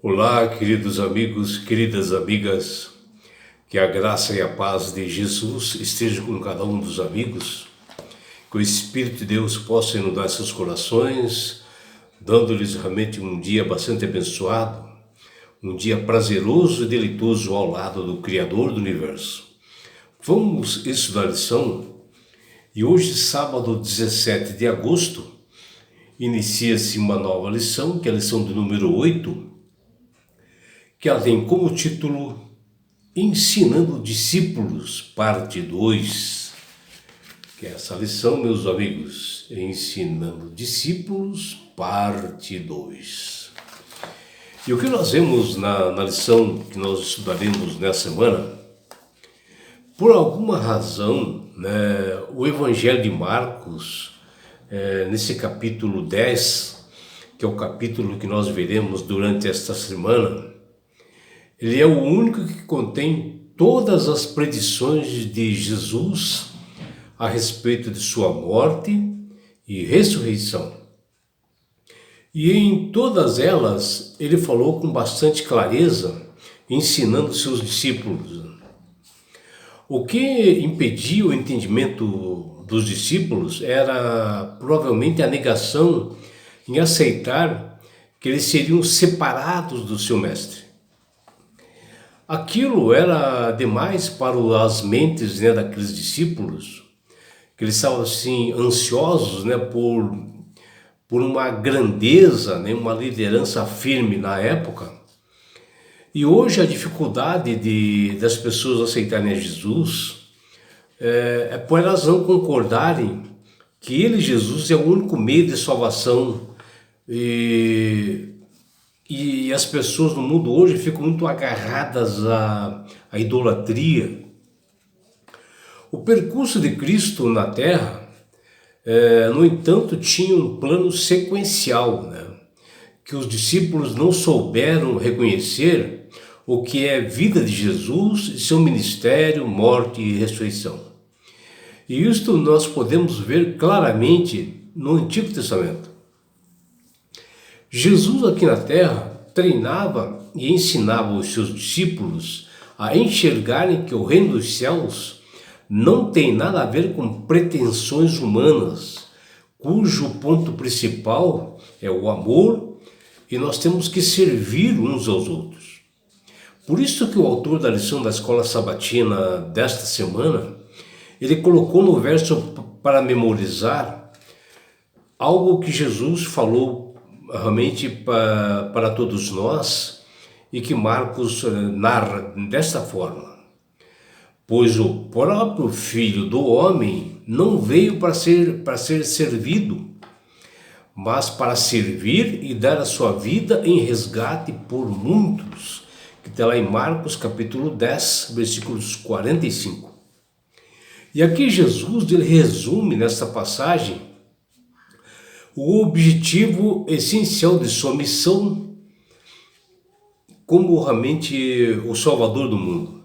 Olá, queridos amigos, queridas amigas, que a graça e a paz de Jesus esteja com cada um dos amigos, que o Espírito de Deus possa inundar seus corações, dando-lhes realmente um dia bastante abençoado, um dia prazeroso e deleitoso ao lado do Criador do Universo. Vamos estudar a lição e hoje, sábado 17 de agosto, inicia-se uma nova lição, que é a lição de número 8, que ela tem como título Ensinando Discípulos, parte 2. Que é essa lição, meus amigos, Ensinando Discípulos, parte 2. E o que nós vemos na lição que nós estudaremos nessa semana, por alguma razão, o Evangelho de Marcos, nesse capítulo 10, que é o capítulo que nós veremos durante esta semana, ele é o único que contém todas as predições de Jesus a respeito de sua morte e ressurreição. E em todas elas ele falou com bastante clareza, ensinando seus discípulos. O que impedia o entendimento dos discípulos era provavelmente a negação em aceitar que eles seriam separados do seu mestre. Aquilo era demais para as mentes daqueles discípulos, que eles estavam assim ansiosos por uma grandeza, uma liderança firme na época. E hoje a dificuldade das pessoas aceitarem a Jesus é por elas não concordarem que ele, Jesus, é o único meio de salvação. E as pessoas no mundo hoje ficam muito agarradas à idolatria. O percurso de Cristo na Terra, no entanto, tinha um plano sequencial, que os discípulos não souberam reconhecer o que é vida de Jesus e seu ministério, morte e ressurreição. E isto nós podemos ver claramente no Antigo Testamento. Jesus aqui na Terra treinava e ensinava os seus discípulos a enxergarem que o reino dos céus não tem nada a ver com pretensões humanas, cujo ponto principal é o amor, e nós temos que servir uns aos outros. Por isso que o autor da lição da escola sabatina desta semana, ele colocou no verso para memorizar algo que Jesus falou realmente para todos nós e que Marcos narra desta forma: pois o próprio Filho do Homem não veio para ser servido, mas para servir e dar a sua vida em resgate por muitos, que está lá em Marcos capítulo 10, versículos 45. E aqui Jesus ele resume nessa passagem o objetivo essencial de sua missão como realmente o Salvador do mundo: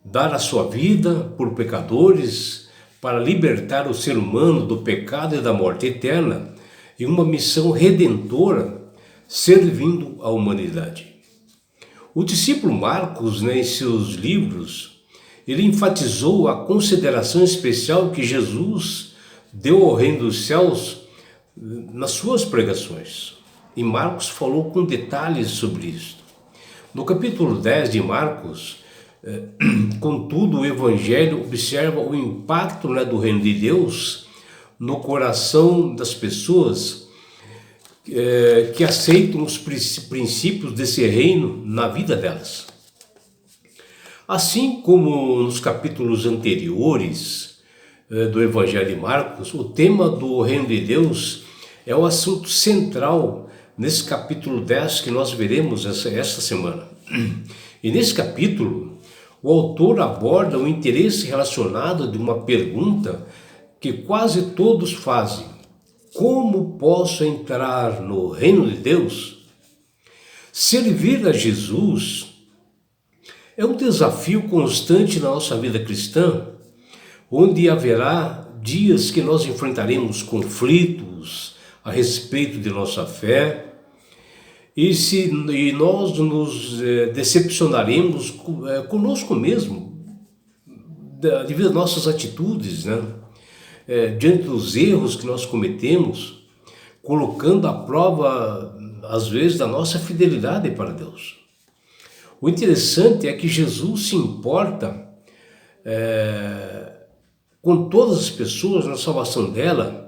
dar a sua vida por pecadores para libertar o ser humano do pecado e da morte eterna, em uma missão redentora servindo a humanidade. O discípulo Marcos, em seus livros, ele enfatizou a consideração especial que Jesus deu ao reino dos céus nas suas pregações. E Marcos falou com detalhes sobre isso. No capítulo 10 de Marcos, contudo, o Evangelho observa o impacto do reino de Deus no coração das pessoas que aceitam os princípios desse reino na vida delas. Assim como nos capítulos anteriores do Evangelho de Marcos, o tema do reino de Deus é o assunto central nesse capítulo 10 que nós veremos esta semana. E nesse capítulo, o autor aborda o interesse relacionado de uma pergunta que quase todos fazem: como posso entrar no reino de Deus? Servir a Jesus é um desafio constante na nossa vida cristã, onde haverá dias que nós enfrentaremos conflitos a respeito de nossa fé, E nós nos decepcionaremos conosco mesmo, devido às nossas atitudes, né? Diante dos erros que nós cometemos, colocando à prova, às vezes, da nossa fidelidade para Deus. O interessante é que Jesus se importa com todas as pessoas na salvação dela,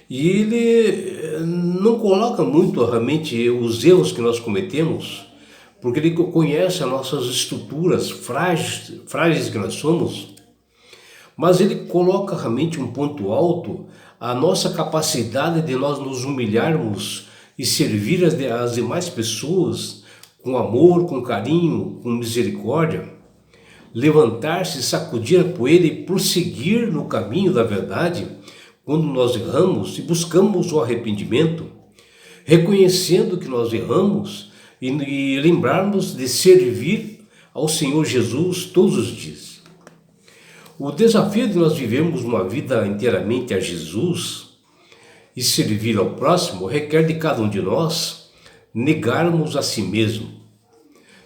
e ele não coloca muito realmente os erros que nós cometemos, porque ele conhece as nossas estruturas frágeis que nós somos, mas ele coloca realmente um ponto alto a nossa capacidade de nós nos humilharmos e servir as demais pessoas com amor, com carinho, com misericórdia, levantar-se, sacudir a poeira e prosseguir no caminho da verdade quando nós erramos e buscamos o arrependimento, reconhecendo que nós erramos e lembrarmos de servir ao Senhor Jesus todos os dias. O desafio de nós vivermos uma vida inteiramente a Jesus e servir ao próximo requer de cada um de nós negarmos a si mesmo.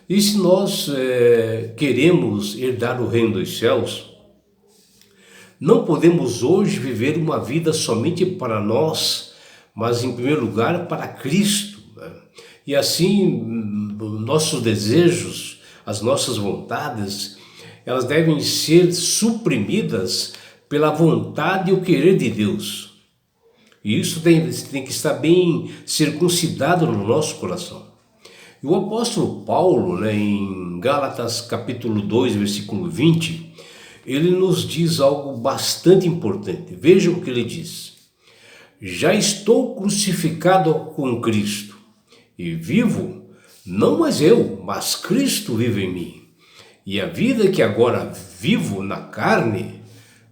E se nós queremos herdar o reino dos céus, não podemos hoje viver uma vida somente para nós, mas em primeiro lugar para Cristo, né? E assim, nossos desejos, as nossas vontades, elas devem ser suprimidas pela vontade e o querer de Deus. E isso tem que estar bem circuncidado no nosso coração. E o apóstolo Paulo, né, em Gálatas capítulo 2, versículo 20, ele nos diz algo bastante importante. Vejam o que ele diz: já estou crucificado com Cristo, e vivo, não mais eu, mas Cristo vive em mim. E a vida que agora vivo na carne,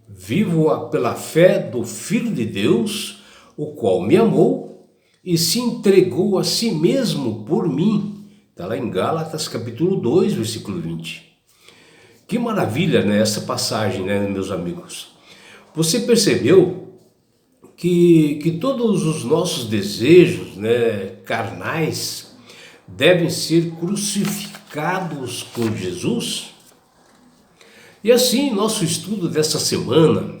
vivo-a pela fé do Filho de Deus, o qual me amou e se entregou a si mesmo por mim. Está lá em Gálatas capítulo 2, versículo 20. Que maravilha, né, essa passagem, né, meus amigos? Você percebeu que todos os nossos desejos, né, carnais devem ser crucificados com Jesus? E assim, nosso estudo dessa semana,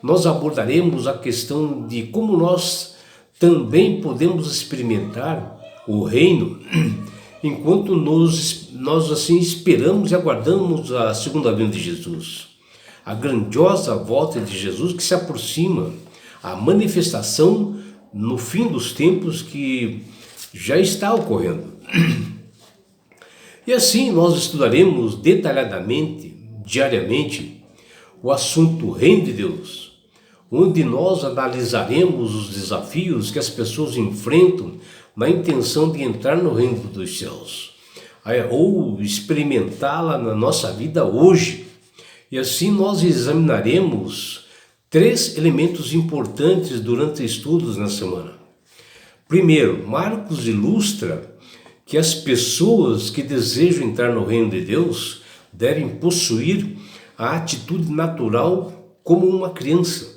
nós abordaremos a questão de como nós também podemos experimentar o reino enquanto nós assim esperamos e aguardamos a segunda vinda de Jesus, a grandiosa volta de Jesus que se aproxima, a manifestação no fim dos tempos que já está ocorrendo. E assim nós estudaremos detalhadamente, diariamente, o assunto Reino de Deus, onde nós analisaremos os desafios que as pessoas enfrentam na intenção de entrar no reino dos céus, ou experimentá-la na nossa vida hoje. E assim nós examinaremos 3 elementos importantes durante estudos na semana. Primeiro, Marcos ilustra que as pessoas que desejam entrar no reino de Deus devem possuir a atitude natural como uma criança.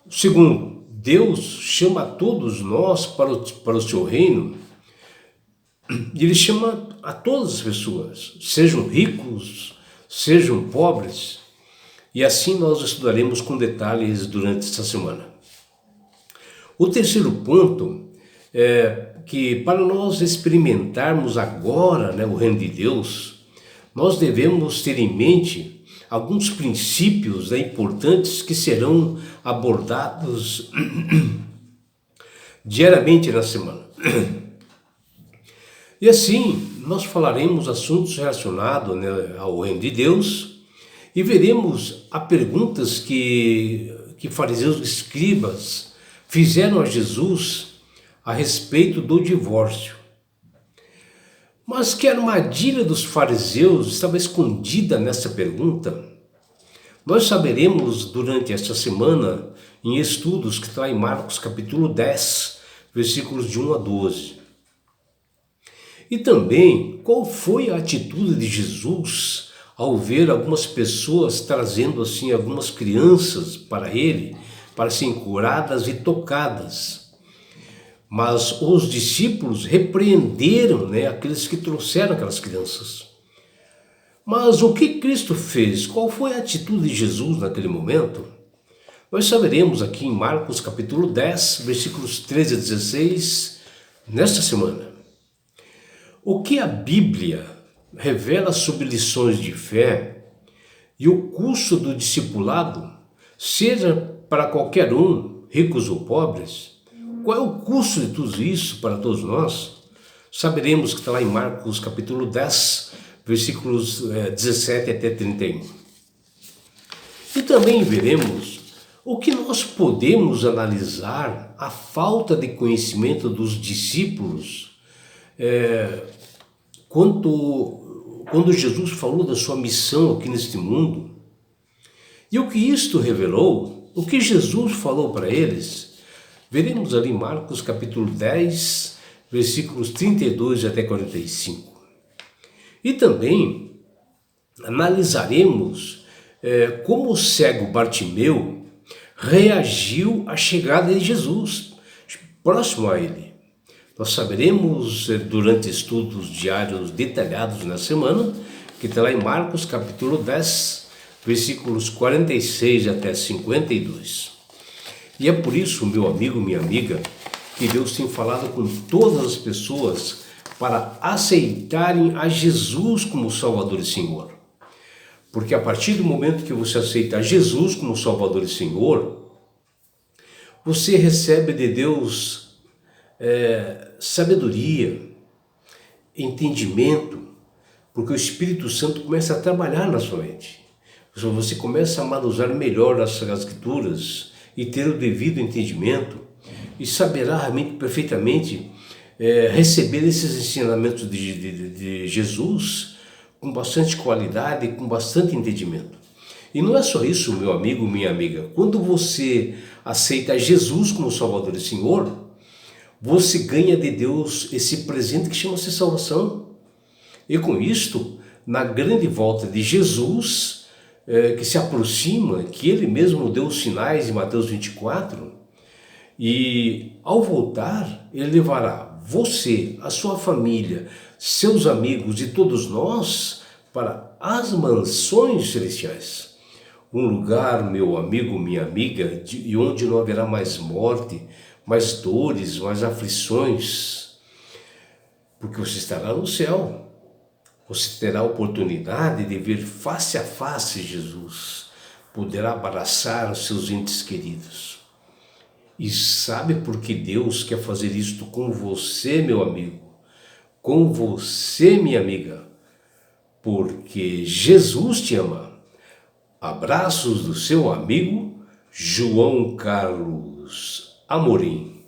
Segundo, Deus chama a todos nós para o seu reino, e Ele chama a todas as pessoas, sejam ricos, sejam pobres, e assim nós estudaremos com detalhes durante esta semana. O terceiro ponto é que para nós experimentarmos agora, né, o reino de Deus, nós devemos ter em mente alguns princípios, né, importantes que serão abordados diariamente na semana. E assim, nós falaremos assuntos relacionados, né, ao reino de Deus e veremos as perguntas que fariseus e escribas fizeram a Jesus a respeito do divórcio. Mas que armadilha dos fariseus estava escondida nessa pergunta? Nós saberemos durante esta semana em estudos que está em Marcos capítulo 10, versículos de 1 a 12. E também, qual foi a atitude de Jesus ao ver algumas pessoas trazendo assim algumas crianças para ele, para serem curadas e tocadas? Mas os discípulos repreenderam, aqueles que trouxeram aquelas crianças. Mas o que Cristo fez? Qual foi a atitude de Jesus naquele momento? Nós saberemos aqui em Marcos capítulo 10, versículos 13 a 16, nesta semana. O que a Bíblia revela sobre lições de fé e o custo do discipulado, seja para qualquer um, ricos ou pobres, qual é o custo de tudo isso para todos nós? Saberemos que está lá em Marcos capítulo 10, versículos 17 até 31. E também veremos o que nós podemos analisar a falta de conhecimento dos discípulos quando Jesus falou da sua missão aqui neste mundo. E o que isto revelou, o que Jesus falou para eles, veremos ali em Marcos capítulo 10, versículos 32 até 45. E também analisaremos como o cego Bartimeu reagiu à chegada de Jesus, próximo a ele. Nós saberemos durante estudos diários detalhados na semana, que está lá em Marcos capítulo 10, versículos 46 até 52. E é por isso, meu amigo, minha amiga, que Deus tem falado com todas as pessoas para aceitarem a Jesus como Salvador e Senhor. Porque a partir do momento que você aceita Jesus como Salvador e Senhor, você recebe de Deus sabedoria, entendimento, porque o Espírito Santo começa a trabalhar na sua mente. Você começa a manusear melhor as Escrituras e ter o devido entendimento e saberá realmente perfeitamente receber esses ensinamentos de Jesus com bastante qualidade, com bastante entendimento. E não é só isso, meu amigo, minha amiga. Quando você aceita Jesus como Salvador e Senhor, você ganha de Deus esse presente que chama-se salvação. E com isto, na grande volta de Jesus, que se aproxima, que Ele mesmo deu os sinais em Mateus 24, e ao voltar, Ele levará você, a sua família, seus amigos e todos nós para as mansões celestiais. Um lugar, meu amigo, minha amiga, e onde não haverá mais morte, mais dores, mais aflições, porque você estará no céu. Você terá a oportunidade de ver face a face Jesus, poderá abraçar os seus entes queridos. E sabe por que Deus quer fazer isto com você, meu amigo? Com você, minha amiga? Porque Jesus te ama. Abraços do seu amigo João Carlos Amorim.